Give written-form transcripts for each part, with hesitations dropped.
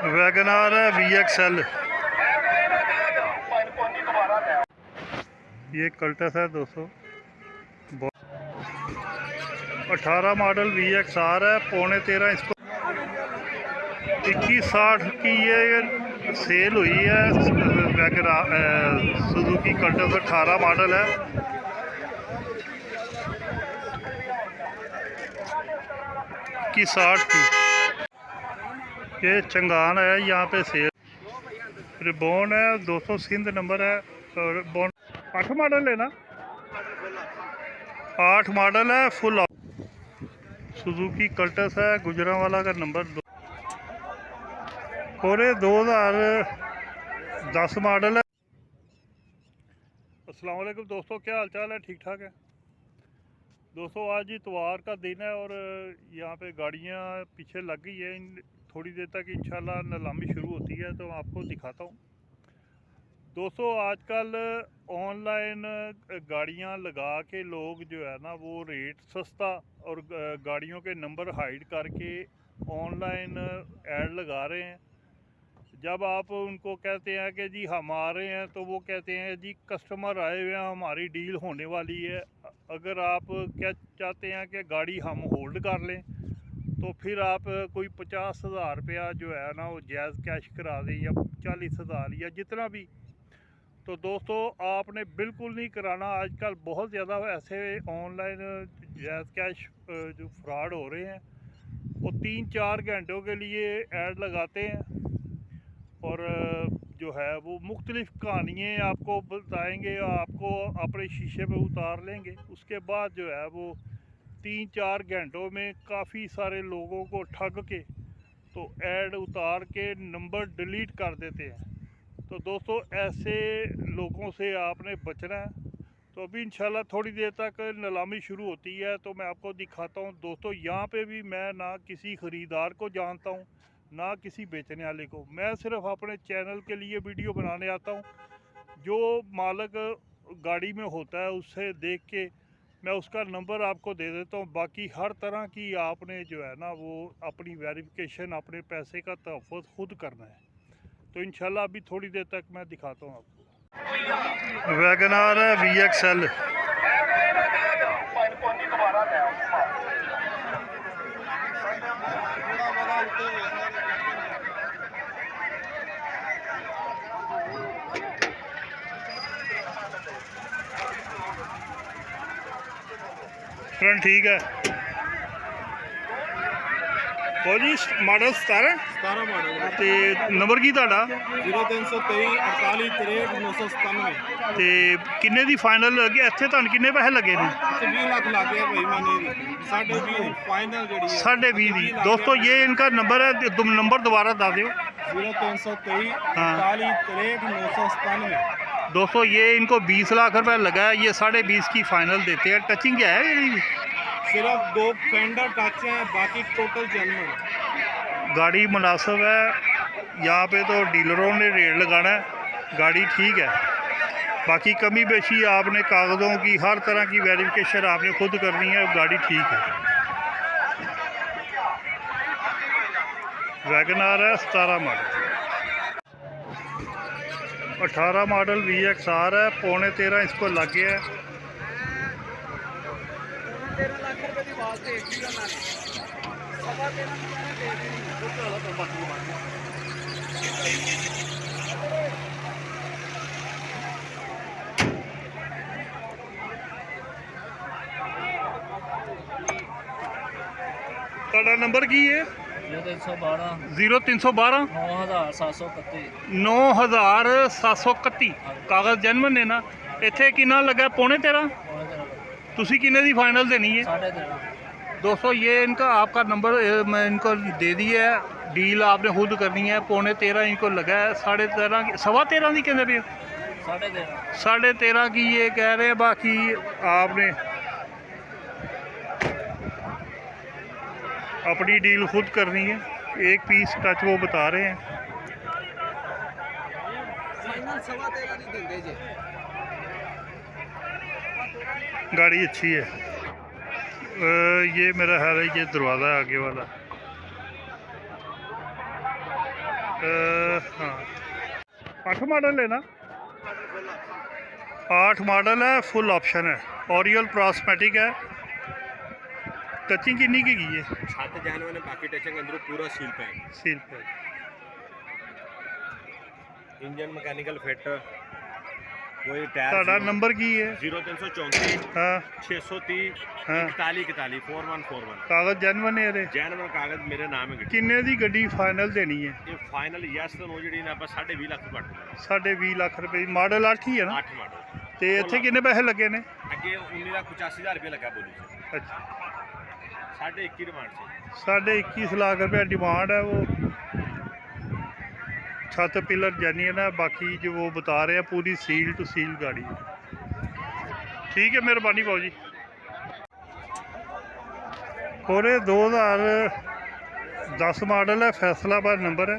WagonR है VXL। ये Cultus है 200 18 मॉडल VXR है, पौने 13। इसको 2160 की ये सेल हुई है। वैगनार सुजुकी कल्टस 18 मॉडल है। की 60 की ये चंगान है, यहाँ पे सेल। रिबोन है 200 सिंध नंबर है। और बोन 8 मॉडल है ना, 8 मॉडल है, फुल सुजुकी कल्टस है, गुजरांवाला का नंबर 2 और 2010 मॉडल है। अस्सलाम वालेकुम दोस्तों, क्या हाल चाल है? ठीक ठाक है दोस्तों। आज इतवार का दिन है और यहाँ पे गाड़ियाँ पीछे लग गई है। थोड़ी देर तक इंशाल्लाह नीलामी शुरू होती है तो आपको दिखाता हूँ दोस्तों। आजकल ऑनलाइन गाड़ियाँ लगा के लोग जो है ना वो रेट सस्ता और गाड़ियों के नंबर हाइड करके ऑनलाइन ऐड लगा रहे हैं। जब आप उनको कहते हैं कि जी हम आ रहे हैं तो वो कहते हैं जी कस्टमर आए हुए हैं, हमारी डील होने वाली है। अगर आप क्या चाहते हैं कि गाड़ी हम होल्ड कर लें तो फिर आप कोई 50,000 रुपया जो है ना वो जायज़ कैश करा दें या 40,000 या जितना भी। तो दोस्तों आपने बिल्कुल नहीं कराना। आजकल बहुत ज़्यादा ऐसे ऑनलाइन जायज़ कैश जो फ्रॉड हो रहे हैं, वो 3-4 घंटों के लिए ऐड लगाते हैं और जो है वो मुख्तलिफ़ कहानियाँ आपको बताएंगे, आपको अपने शीशे पे उतार लेंगे। उसके बाद जो है वो 3-4 घंटों में काफ़ी सारे लोगों को ठग के तो ऐड उतार के नंबर डिलीट कर देते हैं। तो दोस्तों ऐसे लोगों से आपने बचना है। तो अभी इंशाल्लाह थोड़ी देर तक नीलामी शुरू होती है तो मैं आपको दिखाता हूँ दोस्तों। यहाँ पे भी मैं ना किसी ख़रीदार को जानता हूँ ना किसी बेचने वाले को। मैं सिर्फ अपने चैनल के लिए वीडियो बनाने आता हूँ। जो मालिक गाड़ी में होता है उससे देख के मैं उसका नंबर आपको दे देता हूँ। बाकी हर तरह की आपने जो है ना वो अपनी वेरिफिकेशन, अपने पैसे का तहफ़्फ़ुज़ खुद करना है। तो इंशाल्लाह अभी थोड़ी देर तक मैं दिखाता हूँ आपको। वैगनार है VXL। फ्रंट ठीक है वो जी। मॉडल 17 मॉडल ते नंबर की ਤੁਹਾਡਾ 0323 48 63 997 ਤੇ ਕਿੰਨੇ ਦੀ ਫਾਈਨਲ ਲੱਗੇ? ਇੱਥੇ ਤੁਹਾਨੂੰ ਕਿੰਨੇ ਪੈਸੇ ਲੱਗੇ ਨੇ? 20 लाख लग गया भाई, मैंने साढ़े 20 फाइनल जड़ी है 20.5 ਦੀ। दोस्तों ये इनका नंबर है, नंबर दोबारा बता दो। 0323 हाँ 48 63 997। दोस्तों ये इनको 20 लाख रुपए लगा है। ये 20.5 की फाइनल देते हैं। टचिंग क्या है ये? सिर्फ 2 फेंडर टच हैं, बाकी टोटल जेन्युइन। गाड़ी मुनासिब है। यहाँ पे तो डीलरों ने रेट लगाना है। गाड़ी ठीक है, बाकी कमी बेशी आपने कागज़ों की हर तरह की वेरिफिकेशन आपने खुद करनी है। गाड़ी ठीक है। वैगनार है 17 मॉडल, 18 मॉडल VXR है, पौने 13 इसको लग गया है। 13 लाख रुपए की बात है एक भी ना सवा 13 मैंने दे दी तो चलो तो बाकी ਤੁਹਾਡਾ नंबर की है? 0312 9731। कागज़ जन्मन है ना। इत्थे कितना लगा? पौने 13। तुसी किन्ने दी फाइनल देनी है? दोस्तों ये इनका आपका नंबर मैं इनको दे दिया है। डील आपने खुद करनी है। पौने 13 इनको लगा है। 13.5 की, सवा 13 की कहते पे? 13.5 की ये कह रहे हैं। बाकी आपने अपनी डील खुद करनी है। एक पीस टच वो बता रहे हैं। गाड़ी अच्छी है। ये मेरा ख्याल है ये दरवाज़ा है आगे वाला। हाँ 8 मॉडल है ना, 8 मॉडल है, फुल ऑप्शन है, ओरियल प्रॉस्मेटिक है। टचिंग किन्नी की गई है? 7 जानवर ने बाकी टचिंग अंदर पूरा सील पैक, सील पे इंजन मैकेनिकल फिट, कोई टायर ਤੁਹਾਡਾ ਨੰਬਰ ਕੀ ਹੈ? 0334 ਹਾਂ 630 ਹਾਂ 4141 4141। ਕਾਗਜ਼ ਜੈਨੂਅਨ ਹੈ ਇਹਦੇ? ਜੈਨੂਅਨ ਕਾਗਜ਼ ਮੇਰੇ ਨਾਮ ਹੈ ਗੱਡੀ। ਕਿੰਨੇ ਦੀ ਗੱਡੀ ਫਾਈਨਲ ਦੇਣੀ ਹੈ? ਇਹ ਫਾਈਨਲ ਯੈਸ ਤੁਹਾਨੂੰ ਜਿਹੜੀ ਨਾ ਆਪਾਂ 20.5 ਲੱਖ ਘੱਟ ਦੇਣਾ। 20.5 ਲੱਖ ਰੁਪਏ ਮਾਡਲ 8 ਹੀ ਹੈ ਨਾ? 8 ਮਾਡਲ। ਤੇ ਇੱਥੇ ਕਿੰਨੇ ਪੈਸੇ ਲੱਗੇ ਨੇ? ਅੱਗੇ 19,85,000 ਰੁਪਏ ਲੱਗਾ ਬੋਲੀ ਸੀ। ਅੱਛਾ 21.5 ਡਿਮਾਂਡ ਸੀ। 21.5 लाख रुपया डिमांड है। वो छत पिलर जेन्युइन है, बाकी जो वो बता रहे हैं पूरी सील टू सील गाड़ी है। ठीक है, मेहरबानी भाऊ जी। और 2010 मॉडल है, फैसलाबाद नंबर है।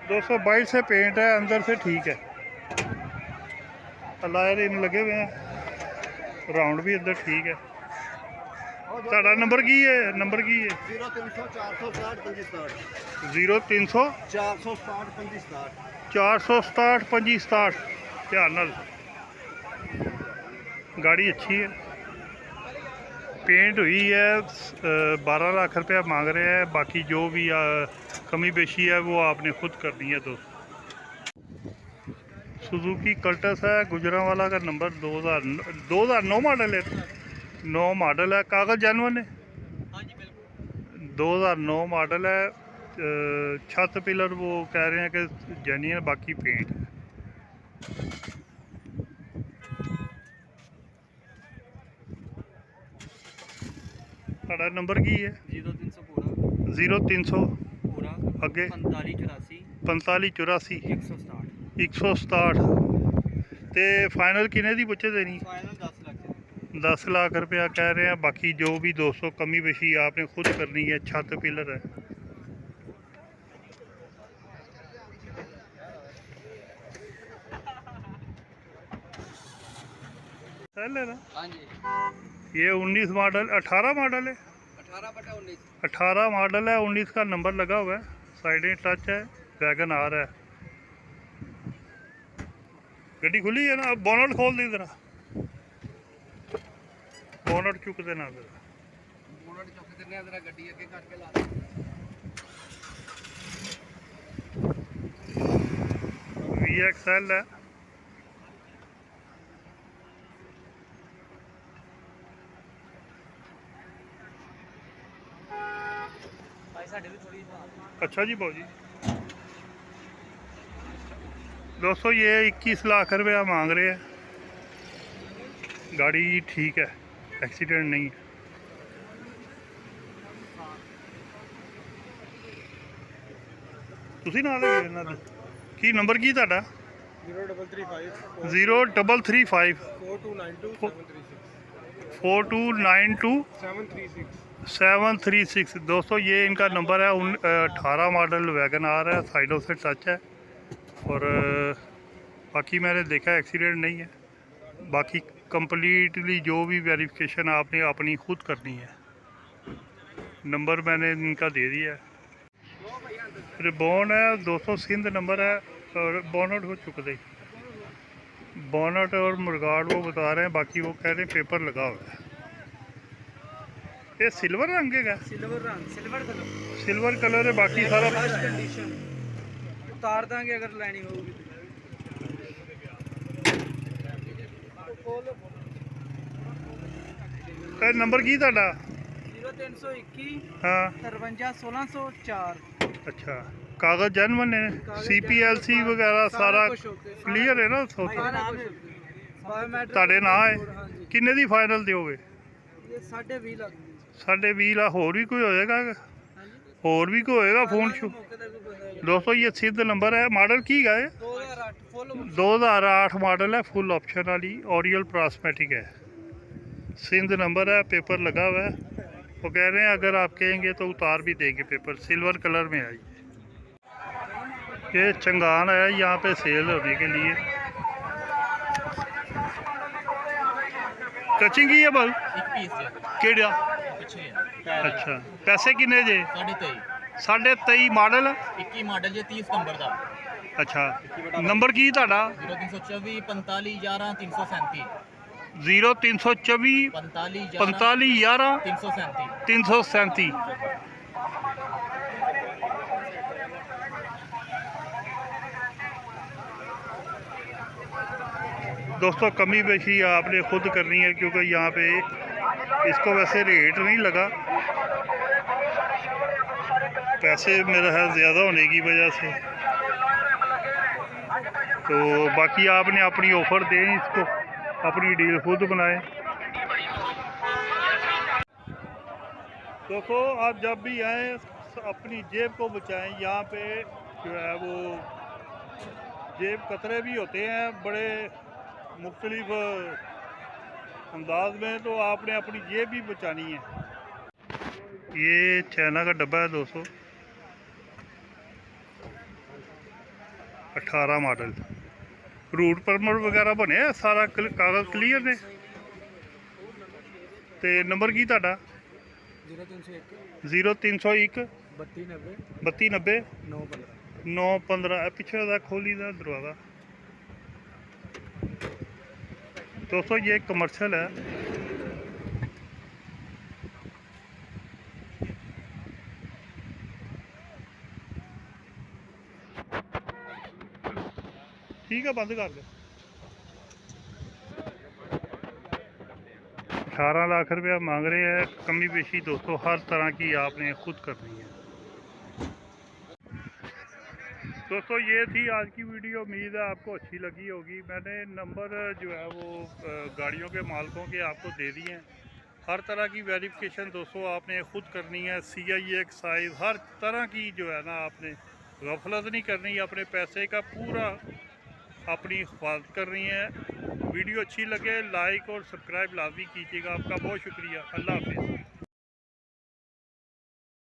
$222 से पेंट है, अंदर से ठीक है, लायर इन लगे हुए हैं, राउंड भी अंदर ठीक है। ਤੁਹਾਡਾ ਨੰਬਰ ਕੀ ਹੈ? ਨੰਬਰ ਕੀ ਹੈ? 0300 460 25 0300 460 25 467 25 ध्यान नाल। गाड़ी अच्छी है, पेंट हुई है, 12 लाख रुपया मांग रहे हैं। बाकी जो भी कमी बेशी है वो आपने खुद करनी है दोस्त। सुजुकी कल्टस है, गुजरांवाला का नंबर 2009 मॉडल है, 9 मॉडल है, कागज जैनुअन है। 2009 मॉडल है। छत पिलर वो कह रहे हैं कि जेन्युइन, बाकी पेंट है। ਤੁਹਾਡਾ ਨੰਬਰ ਕੀ ਹੈ? 0300 पूरा 0300 पूरा ਅੱਗੇ 45 45 84 167 167। ਤੇ ਫਾਈਨਲ ਕਿੰਨੇ ਦੀ ਪੁੱਛੇ ਦੇਣੀ? फाइनल 10 लाख 10 लाख रुपया कह रहे हैं। बाकी जो भी 200 कमी बेशी आपने खुद करनी है। छत पिलर है। है ना? हाँ जी ये 19 मॉडल 18 मॉडल है, 18/19 18 मॉडल है, 19 का नंबर लगा हुआ है, साइडें टच है, वैगन आर है। गड्डी खुली है ना? अब बोनट खोल दी जरा, बोनट चुक देना जरा। बोनट चुक देने जरा, गड्डी अगे करके ला VXL है। भाई साडे भी थोड़ी अच्छा जी भाऊ जी। दोस्तों ये 21 लाख रुपया मांग रहे हैं। गाड़ी ठीक है, एक्सीडेंट नहीं है। ਤੁਸੀਂ ਨਾਲ ਦੇ ਇਹਨਾਂ ਦੇ ਕੀ ਨੰਬਰ ਕੀ ਤੁਹਾਡਾ? 0335 0335 4292 4292 736 736। दोस्तों ये इनका नंबर है। 18 मॉडल वैगन आर है, साइडों से टच है, और बाकी मैंने देखा एक्सीडेंट नहीं है। बाकी कंप्लीटली जो भी वेरिफिकेशन आपने अपनी खुद करनी है। नंबर मैंने इनका दे दिया है। रिबॉन है 200 सिंध नंबर है, और बोनट हो चुके थे। बोनट और मुर्गाड़ वो बता रहे हैं, बाकी वो कह रहे हैं पेपर लगा हुआ है। ये सिल्वर रंग है, सिल्वर रंग सिल्वर कलर सिल्वर कलर है, बाकी सारा फर्स्ट कंडीशन उतार देंगे अगर लेनी होगी। नंबर की ਤੁਹਾਡਾ? 0321 हाँ 53 1604। अच्छा, कागज जैनुअन है, CPLC वगैरह सारा क्लियर है ना? ਤੁਹਾਡੇ ਨਾਂ ਹੈ? ਕਿੰਨੇ ਦੀ ਫਾਈਨਲ ਦਿਓਗੇ? ਇਹ 20.5 ਲੱਖ 20.5 ਲੱਖ। ਹੋਰ ਵੀ ਕੋਈ ਹੋਏਗਾ? ਹੋਰ ਵੀ ਕੋਈ ਹੋਏਗਾ ਫੋਨ ਸ਼ੂ? दोस्तों ये सिद्ध नंबर है। मॉडल की है? 2008 फुल 2008 मॉडल है, फुल ऑप्शन वाली ओरियल प्रॉस्मेटिक है। सिंध नंबर है, पेपर लगा हुआ है। वो कह रहे हैं अगर आप कहेंगे तो उतार भी देंगे पेपर। सिल्वर कलर में है ये चंगान है यहाँ पे सेल होने के लिए। कचिंग की है भाई एक पीस जे केड़ा पिछे है अच्छा पैसे किन्ने जे 23 23.5 मॉडल 21 मॉडल जे 30 नंबर दा अच्छा नंबर की ਤੁਹਾਡਾ 0324 45 11 337 0324 45 45 11 337 337 दोस्तों कमी बेशी आपने खुद करनी है क्योंकि यहाँ पे इसको वैसे रेट नहीं लगा पैसे मेरा है ज़्यादा होने की वजह से तो बाकी आपने अपनी ऑफ़र दें इसको अपनी डील खुद बनाएं दोस्तों आप जब भी आएँ अपनी जेब को बचाएं यहाँ पे जो है वो जेब कतरे भी होते हैं बड़े मुख्तलिफ अंदाज में तो आपने अपनी जेब भी बचानी है ये चाइना का डब्बा है दोस्तों 18 मॉडल रूट परमिट वगैरह बने सारा कागज़ क्लीयर ने ते नंबर की ਤੁਹਾਡਾ 0301 32 90 915 पीछे का खोली का दरवाज़ा दोस्तों ये कमर्शियल है ठीक है बंद कर दो 18 लाख रुपया मांग रहे हैं कमी पेशी दोस्तों हर तरह की आपने खुद करनी है दोस्तों ये थी आज की वीडियो उम्मीद है आपको अच्छी लगी होगी मैंने नंबर जो है वो गाड़ियों के मालिकों के आपको दे दिए हैं हर तरह की वेरिफिकेशन दोस्तों आपने ख़ुद करनी है CIA एक्साइज हर तरह की जो है ना आपने गफलत नहीं करनी अपने पैसे का पूरा अपनी हिफाजत करनी है वीडियो अच्छी लगे लाइक और सब्सक्राइब लाजमी कीजिएगा आपका बहुत शुक्रिया अल्लाह हाफिज़।